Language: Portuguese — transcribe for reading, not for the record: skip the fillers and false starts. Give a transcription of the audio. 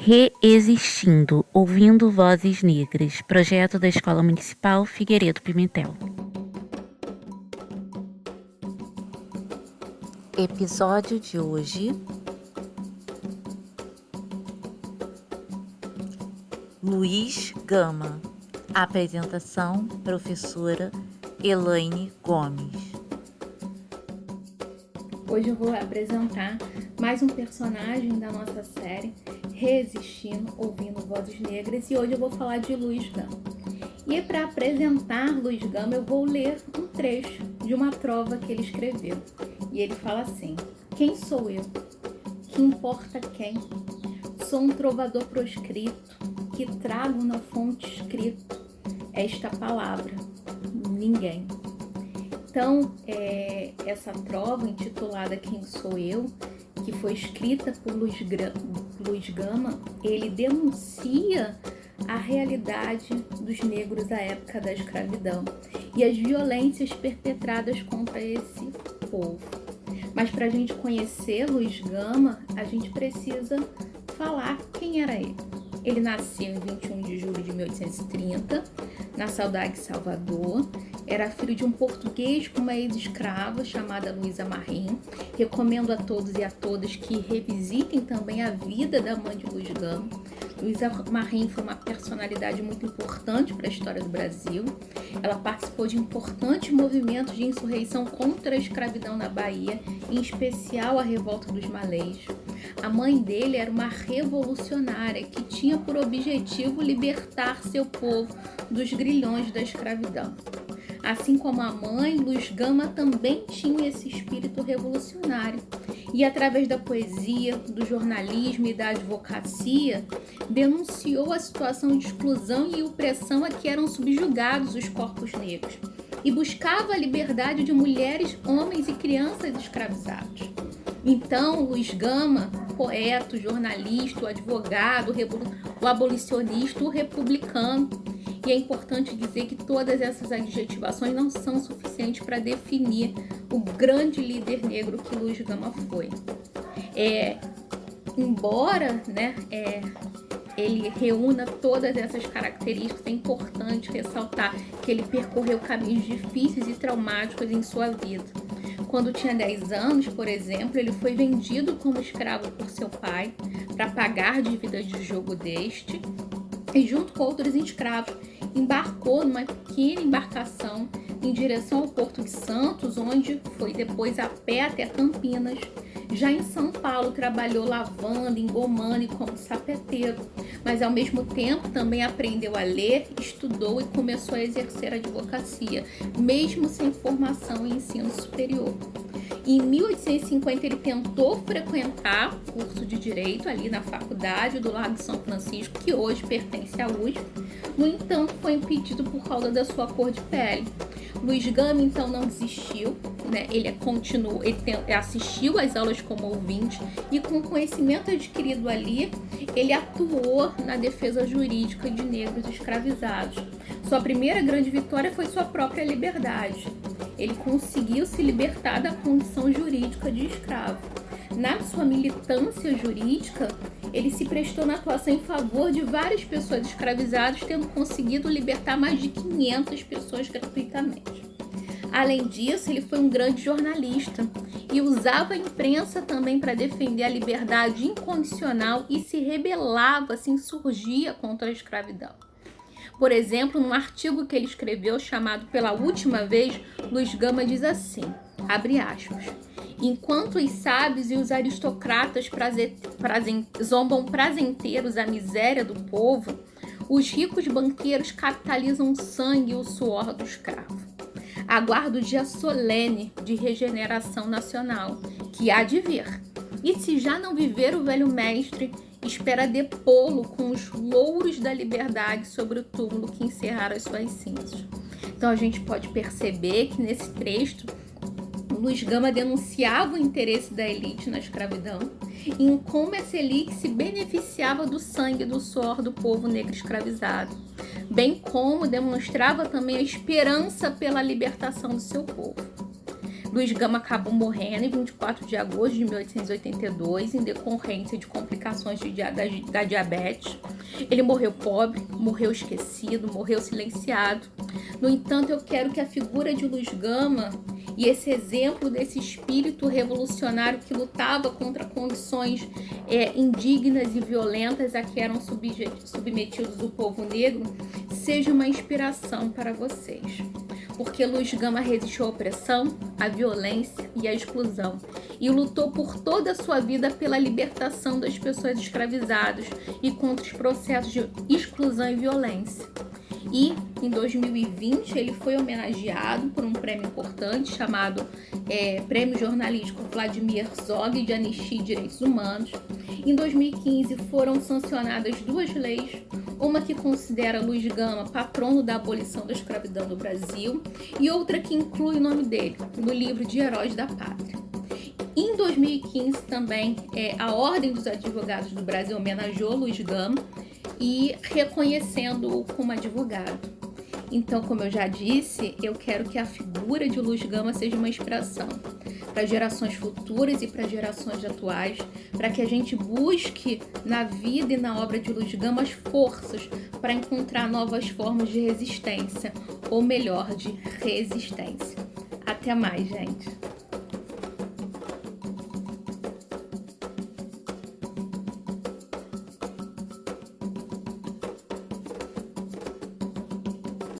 Reexistindo, ouvindo vozes negras, projeto da Escola Municipal Figueiredo Pimentel. Episódio de hoje: Luiz Gama. Apresentação: professora Elaine Gomes. Hoje eu vou apresentar mais um personagem da nossa série Reexistindo, ouvindo vozes negras, e hoje eu vou falar de Luiz Gama. E para apresentar Luiz Gama, eu vou ler um trecho de uma trova que ele escreveu. E ele fala assim: quem sou eu? Que importa quem? Sou um trovador proscrito, que trago na fonte escrito esta palavra, ninguém. Então, essa trova intitulada Quem Sou Eu, que foi escrita por Luiz Gama, ele denuncia a realidade dos negros da época da escravidão e as violências perpetradas contra esse povo. Mas para a gente conhecer Luiz Gama, a gente precisa falar quem era ele. Ele nasceu em 21 de julho de 1830, na Saudade, Salvador. Era filho de um português com uma ex-escrava chamada Luísa Marim. Recomendo a todos e a todas que revisitem também a vida da mãe de Luiz Gama. Luísa Marim foi uma personalidade muito importante para a história do Brasil. Ela participou de importantes movimentos de insurreição contra a escravidão na Bahia, em especial a Revolta dos Malês. A mãe dele era uma revolucionária que tinha por objetivo libertar seu povo dos grilhões da escravidão. Assim como a mãe, Luiz Gama também tinha esse espírito revolucionário e, através da poesia, do jornalismo e da advocacia, denunciou a situação de exclusão e opressão a que eram subjugados os corpos negros e buscava a liberdade de mulheres, homens e crianças escravizados. Então, Luiz Gama, poeta, jornalista, advogado, o abolicionista, o republicano. E é importante dizer que todas essas adjetivações não são suficientes para definir o grande líder negro que Luiz Gama foi. Embora ele reúna todas essas características, é importante ressaltar que ele percorreu caminhos difíceis e traumáticos em sua vida. Quando tinha 10 anos, por exemplo, ele foi vendido como escravo por seu pai para pagar dívidas de jogo deste e, junto com outros escravos, embarcou numa pequena embarcação em direção ao Porto de Santos, onde foi depois a pé até Campinas. Já em São Paulo, trabalhou lavando, engomando e como sapateiro, mas ao mesmo tempo também aprendeu a ler, estudou e começou a exercer a advocacia, mesmo sem formação em ensino superior. Em 1850, ele tentou frequentar o curso de Direito ali na faculdade do Largo de São Francisco, que hoje pertence à USP. No entanto, foi impedido por causa da sua cor de pele. Luiz Gama, então, não desistiu, ele assistiu às aulas como ouvinte e, com o conhecimento adquirido ali, ele atuou na defesa jurídica de negros escravizados. Sua primeira grande vitória foi sua própria liberdade. Ele conseguiu se libertar da condição jurídica de escravo. Na sua militância jurídica, ele se prestou na atuação em favor de várias pessoas escravizadas, tendo conseguido libertar mais de 500 pessoas gratuitamente. Além disso, ele foi um grande jornalista e usava a imprensa também para defender a liberdade incondicional e se rebelava, se insurgia contra a escravidão. Por exemplo, num artigo que ele escreveu chamado Pela Última Vez, Luiz Gama diz assim, abre aspas: enquanto os sábios e os aristocratas zombam prazenteiros a miséria do povo, os ricos banqueiros capitalizam o sangue e o suor do escravo. Aguardo o dia solene de regeneração nacional, que há de vir. E se já não viver o velho mestre, espera depô-lo com os louros da liberdade sobre o túmulo que encerrara as suas cinzas. Então a gente pode perceber que nesse trecho Luiz Gama denunciava o interesse da elite na escravidão e em como essa elite se beneficiava do sangue e do suor do povo negro escravizado, bem como demonstrava também a esperança pela libertação do seu povo. Luiz Gama acabou morrendo em 24 de agosto de 1882 em decorrência de complicações da diabetes. Ele morreu pobre, morreu esquecido, morreu silenciado. No entanto, eu quero que a figura de Luiz Gama e esse exemplo desse espírito revolucionário que lutava contra condições indignas e violentas a que eram submetidos o povo negro seja uma inspiração para vocês. Porque Luiz Gama resistiu à opressão, à violência e à exclusão e lutou por toda a sua vida pela libertação das pessoas escravizadas e contra os processos de exclusão e violência. E em 2020 ele foi homenageado por um prêmio importante chamado Prêmio Jornalístico Vladimir Zog de Anistia e Direitos Humanos. Em 2015 foram sancionadas 2 leis, uma que considera Luiz Gama patrono da abolição da escravidão do Brasil e outra que inclui o nome dele no livro de Heróis da Pátria. Em 2015 também a Ordem dos Advogados do Brasil homenageou Luiz Gama e reconhecendo-o como advogado. Então, como eu já disse, eu quero que a figura de Luiz Gama seja uma inspiração para gerações futuras e para gerações atuais, para que a gente busque na vida e na obra de Luiz Gama as forças para encontrar novas formas de resistência, ou melhor, de resistência. Até mais, gente!